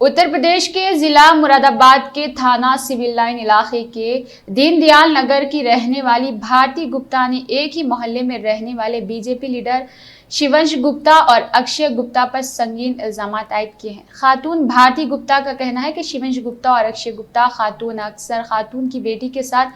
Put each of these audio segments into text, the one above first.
उत्तर प्रदेश के जिला मुरादाबाद के थाना सिविल लाइन इलाके के दीनदयाल नगर की रहने वाली भारती गुप्ता ने एक ही मोहल्ले में रहने वाले बीजेपी लीडर शिवंश गुप्ता और अक्षय गुप्ता पर संगीन इल्जाम आयद किए हैं। खातून भारती गुप्ता का कहना है कि शिवंश गुप्ता और अक्षय गुप्ता खातून अक्सर खातून की बेटी के साथ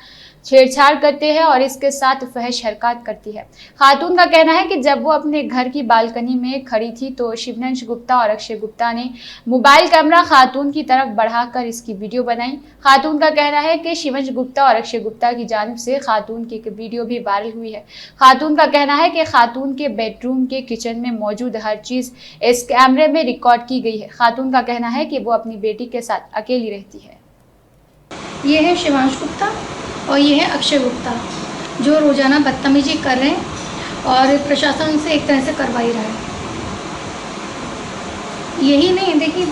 छेड़छाड़ करते हैं और इसके साथ फहश हरकत करती है। खातून का कहना है कि जब वो अपने घर की बालकनी में खड़ी थी तो शिवंश गुप्ता और अक्षय गुप्ता ने मोबाइल कैमरा खातून की तरफ बढ़ाकर इसकी वीडियो बनाई। खातून का कहना है कि शिवंश गुप्ता और अक्षय गुप्ता की जानिब से खातून की एक वीडियो भी वायरल हुई है। खातून का कहना है कि खातून के बेडरूम के किचन में मौजूद हर चीज इस कैमरे में रिकॉर्ड की गई है। खातून का कहना है कि वो अपनी बेटी के साथ अकेली रहती है। ये है शिवांश गुप्ता और ये है अक्षय गुप्ता, जो रोज़ाना बदतमीजी कर रहे हैं और प्रशासन उनसे एक तरह से करवा ही रहा है। यही नहीं, देखिए,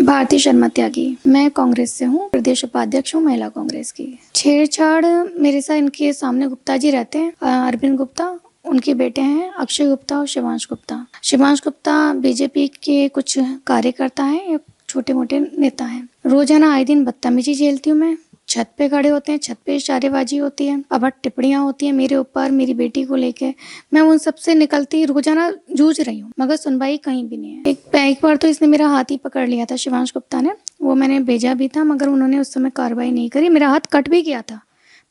भारती शर्मा त्यागी, मैं कांग्रेस से हूँ, प्रदेश उपाध्यक्ष हूँ महिला कांग्रेस की। छेड़छाड़ मेरे साथ इनके सामने गुप्ता जी रहते हैं, अरविंद गुप्ता, उनके बेटे हैं अक्षय गुप्ता और शिवांश गुप्ता। शिवांश गुप्ता बीजेपी के कुछ कार्यकर्ता हैं, छोटे मोटे नेता हैं। रोजाना आए दिन बदतमीजी झेलती हूँ मैं। छत पे खड़े होते हैं, छत पे इशारेबाजी होती है, अभद्र टिप्पणियां होती है मेरे ऊपर, मेरी बेटी को लेके। मैं उन सबसे निकलती रोजाना जूझ रही हूँ, मगर सुनवाई कहीं भी नहीं है। एक बार तो इसने मेरा हाथ ही पकड़ लिया था, शिवांश गुप्ता ने, वो मैंने भेजा भी था, मगर उन्होंने उस समय कार्रवाई नहीं करी। मेरा हाथ कट भी गया था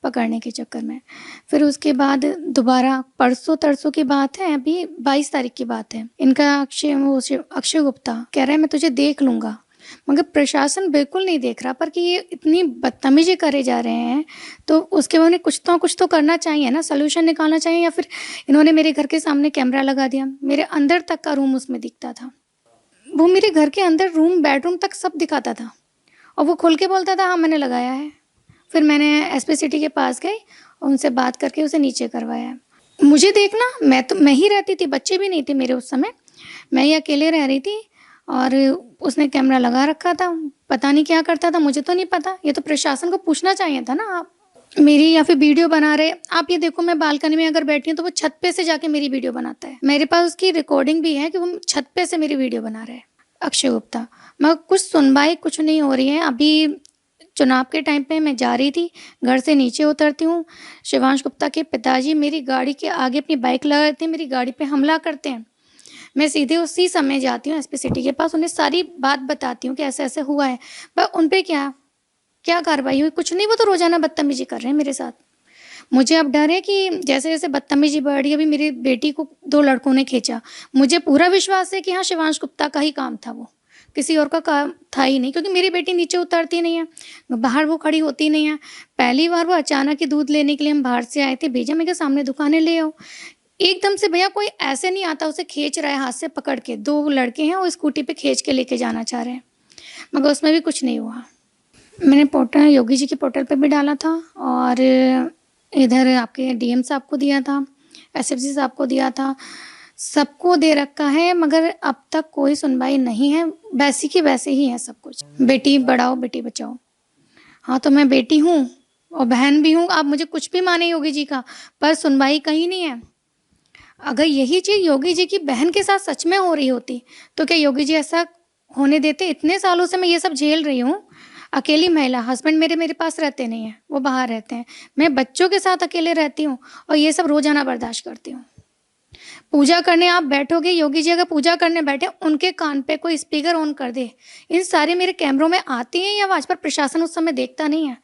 पकड़ने के चक्कर में। फिर उसके बाद दोबारा परसों तरसों की बात है, अभी 22 तारीख की बात है, इनका अक्षय गुप्ता कह रहा है मैं तुझे देख लूंगा, मगर प्रशासन बिल्कुल नहीं देख रहा। पर कि ये इतनी बदतमीजी करे जा रहे हैं तो उसके बाद कुछ तो करना चाहिए ना, सोल्यूशन निकालना चाहिए। या फिर इन्होंने मेरे घर के सामने कैमरा लगा दिया, मेरे अंदर तक का रूम उसमें दिखता था। वो मेरे घर के अंदर रूम, बेडरूम तक सब दिखाता था और वो खुल के बोलता था हाँ मैंने लगाया है। फिर मैंने एसपी सिटी के पास गई और उनसे बात करके उसे नीचे करवाया। मुझे देखना, मैं ही रहती थी, बच्चे भी नहीं थे मेरे उस समय, मैं ही अकेले रह रही थी और उसने कैमरा लगा रखा था। पता नहीं क्या करता था, मुझे तो नहीं पता। ये तो प्रशासन को पूछना चाहिए था ना। आप मेरी या फिर वीडियो बना रहे, आप ये देखो मैं बालकनी में अगर बैठी हूँ तो वो छत पे से जाके मेरी वीडियो बनाता है। मेरे पास उसकी रिकॉर्डिंग भी है कि वो छत पे से मेरी वीडियो बना रहे हैं। अक्षय गुप्ता, मगर कुछ सुनवाई कुछ नहीं हो रही है। अभी चुनाव के टाइम पे मैं जा रही थी, घर से नीचे उतरती हूँ, शिवांश गुप्ता के पिताजी मेरी गाड़ी के आगे अपनी बाइक लगा देते हैं, मेरी गाड़ी पे हमला करते हैं। मैं सीधे उसी समय जाती हूँ एसपी सिटी के पास, उन्हें सारी बात बताती हूँ कि ऐसे ऐसे हुआ है, पर उन पे क्या कार्रवाई हुई? कुछ नहीं। वो तो रोजाना बदतमीजी कर रहे हैं मेरे साथ। मुझे अब डर है कि जैसे जैसे बदतमीजी बढ़ रही है, अभी मेरी बेटी को 2 लड़कों ने खींचा। मुझे पूरा विश्वास है कि हाँ शिवांश गुप्ता का ही काम था, वो किसी और का काम था ही नहीं, क्योंकि मेरी बेटी नीचे उतरती नहीं है, बाहर वो खड़ी होती नहीं है। पहली बार वो अचानक ही दूध लेने के लिए हम बाहर से आए थे, भेजा मैं के सामने दुकानें ले आओ। एकदम से भैया कोई ऐसे नहीं आता, उसे खींच रहा है हाथ से पकड़ के। 2 लड़के हैं, वो स्कूटी पे खींच के लेके जाना चाह रहे हैं, मगर उसमें भी कुछ नहीं हुआ। मैंने पोर्टल योगी जी के पोर्टल पे भी डाला था और इधर आपके डीएम साहब को दिया था, एसएफसी साहब को दिया था, सबको दे रखा है, मगर अब तक कोई सुनवाई नहीं है। वैसी की वैसे ही है सब कुछ। बेटी बढ़ाओ बेटी बचाओ। हाँ तो मैं बेटी हूँ और बहन भी हूँ, आप मुझे कुछ भी माने योगी जी का, पर सुनवाई कहीं नहीं है। अगर यही चीज़ योगी जी की बहन के साथ सच में हो रही होती तो क्या योगी जी ऐसा होने देते? इतने सालों से मैं ये सब झेल रही हूँ, अकेली महिला, हस्बैंड मेरे पास रहते नहीं हैं, वो बाहर रहते हैं, मैं बच्चों के साथ अकेले रहती हूँ और ये सब रोजाना बर्दाश्त करती हूँ। पूजा करने आप बैठोगे, योगी जी अगर पूजा करने बैठे, उनके कान पे कोई स्पीकर ऑन कर दे, इन सारे मेरे कैमरों में आती हैं या भाजपा प्रशासन उस समय देखता नहीं है?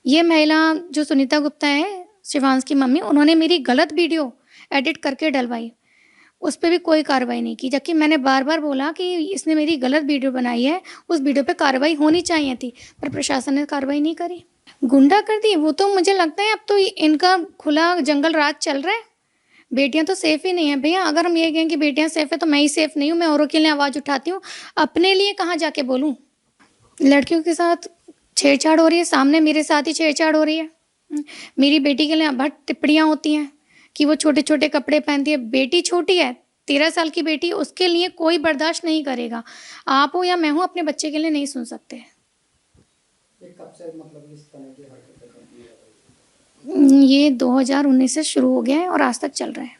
ये महिला जो सुनीता गुप्ता है, शिवांश की मम्मी, उन्होंने मेरी गलत वीडियो एडिट करके डलवाई, उस पर भी कोई कार्रवाई नहीं की, जबकि मैंने बार बार बोला कि इसने मेरी गलत वीडियो बनाई है, उस वीडियो पे कार्रवाई होनी चाहिए थी, पर प्रशासन ने कार्रवाई नहीं करी। गुंडागर्दी, वो तो मुझे लगता है अब तो इनका खुला जंगल राज चल रहा है। बेटियां तो सेफ ही नहीं है भैया। अगर हम ये कहें कि बेटियां सेफ है तो मैं ही सेफ नहीं हूँ, मैं औरों के लिए आवाज़ उठाती हूँ, अपने लिए कहाँ जाके बोलूँ? लड़कियों के साथ छेड़छाड़ हो रही है, सामने मेरे साथ ही छेड़छाड़ हो रही है। मेरी बेटी के लिए अभद्र टिप्पणियाँ होती हैं कि वो छोटे छोटे कपड़े पहनती है। बेटी छोटी है, 13 साल की बेटी, उसके लिए कोई बर्दाश्त नहीं करेगा। आप हो या मैं हूँ, अपने बच्चे के लिए नहीं सुन सकते। कब से मतलब इस तरह की हरकतें करती है? ये 2019 से शुरू हो गया है और आज तक चल रहा है।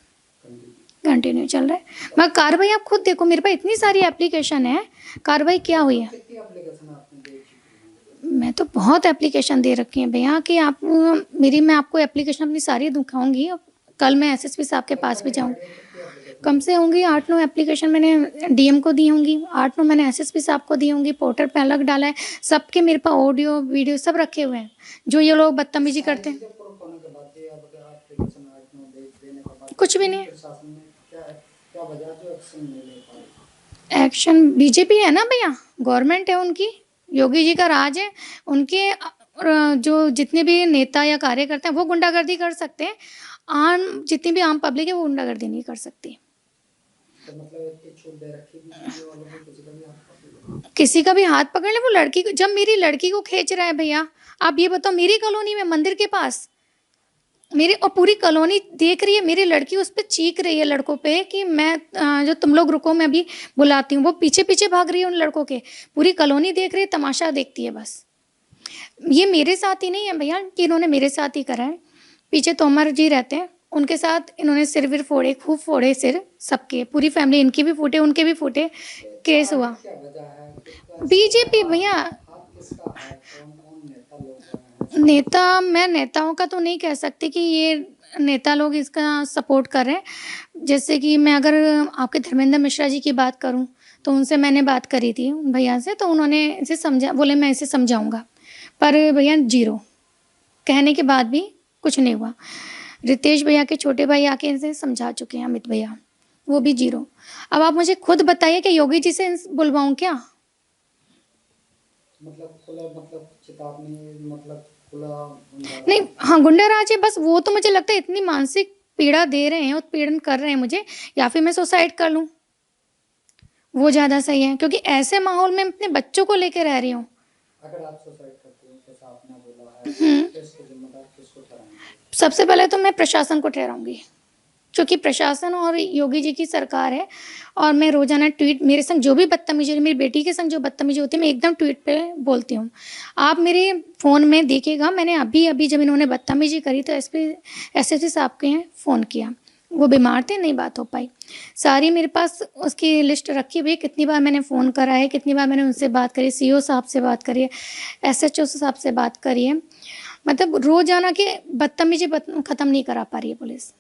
कंटिन्यू चल रहा है। मगर कार्रवाई आप खुद देखो, मेरे पास इतनी सारी एप्लीकेशन है, कार्रवाई क्या हुई है? कितनी एप्लीकेशन आपने दे चुकी हैं? मैं तो बहुत एप्लीकेशन दे रखी हैं भैया कि आप मैं आपको एप्लीकेशन अपनी सारी दिखाऊंगी। कल मैं एसएसपी साहब के पास भी जाऊंगी। कम से होंगी 8-9 एप्लीकेशन मैंने डीएम को दी होंगी, 8-9 मैंने एसएसपी साहब को दी होंगी, पोर्टल पे अलग डाला है। सबके मेरे पास ऑडियो वीडियो सब रखे हुए हैं, जो ये लोग बदतमीजी करते हैं। चीजें प्रूफ होने के बाद ये अब एप्लीकेशन आज में देने के बाद कुछ भी नहीं। प्रशासन ने क्या क्या वजह जो एक्शन नहीं ले पाई? एक्शन बीजेपी है ना भैया, गवर्नमेंट है उनकी, योगी जी का राज है। उनके जो जितने भी नेता या कार्यकर्ता हैं वो गुंडागर्दी कर सकते हैं, जितनी भी आम पब्लिक है वो गुंडागर्दी नहीं कर सकती। तो मतलब इतनी छूट दे रखी वीडियो वालों को, किसी का भी हाथ पकड़ ले। वो लड़की को, जब मेरी लड़की को खींच रहा है भैया, आप ये बताओ, मेरी कॉलोनी में मंदिर के पास मेरे, और पूरी कॉलोनी देख रही है, मेरी लड़की उस पर चीख रही है लड़कों पे कि मैं जो तुम लोग रुको मैं अभी बुलाती हूँ। वो पीछे पीछे भाग रही है उन लड़कों के, पूरी कॉलोनी देख रही है, तमाशा देखती है बस। ये मेरे साथ ही नहीं है भैया कि इन्होंने मेरे साथ ही करा है। पीछे तोमर जी रहते हैं, उनके साथ इन्होंने सिर विर फोड़े, खूब फोड़े सिर सबके, पूरी फैमिली, इनके भी फूटे उनके भी फूटे, केस हुआ। क्या वजह है? बीजेपी भैया, हाथ किसका है? कौन कौन नेता लोग हैं? नेता, मैं नेताओं का तो नहीं कह सकती कि ये नेता लोग इसका सपोर्ट कर रहे हैं। जैसे कि मैं अगर आपके धर्मेंद्र मिश्रा जी की बात करूं, तो उनसे मैंने बात करी थी भैया से, तो उन्होंने इसे समझा, बोले मैं इसे समझाऊंगा, पर भैया जीरो, कहने के बाद भी कुछ नहीं हुआ। रितेश भैया के छोटे भाई आके इसे समझा चुके हैं, अमित भैया, वो भी जीरो। अब आप मुझे खुद बताइए कि योगी जी से बुलवाऊं क्या? मतलब खुला, मतलब चेतावनी, मतलब खुला नहीं, हाँ गुंडाराज है बस। वो तो मुझे लगता है इतनी मानसिक पीड़ा दे रहे हैं, उत्पीड़न कर रहे हैं मुझे, या फिर मैं सुसाइड कर लूं, वो ज़्यादा सही है। क्योंकि ऐसे माहौल में अपने बच्चों को लेकर रह रही हूँ। अगर आप सुसाइड करते हो जैसा आपने बोला है, तो इसको जिम्मेदार किसको ठहराएंगे? सबसे पहले तो मैं प्रशासन को ठहराऊंगी, क्योंकि प्रशासन और योगी जी की सरकार है। और मैं रोजाना ट्वीट, मेरे संग जो भी बदतमीजी होती है, मेरी बेटी के संग जो बदतमीजी होती है, मैं एकदम ट्वीट पे बोलती हूँ। आप मेरे फ़ोन में देखिएगा, मैंने अभी जब इन्होंने बदतमीजी करी तो एसएसपी साहब के फ़ोन किया, वो बीमार थे, नहीं बात हो पाई। सारी मेरे पास उसकी लिस्ट रखी हुई है, कितनी बार मैंने फ़ोन करा है, कितनी बार मैंने उनसे बात करी, सीओ साहब से बात करी है, एसएचओ साहब से बात करी है। मतलब रोज़ाना के बदतमीजी ख़त्म नहीं करा पा रही है पुलिस।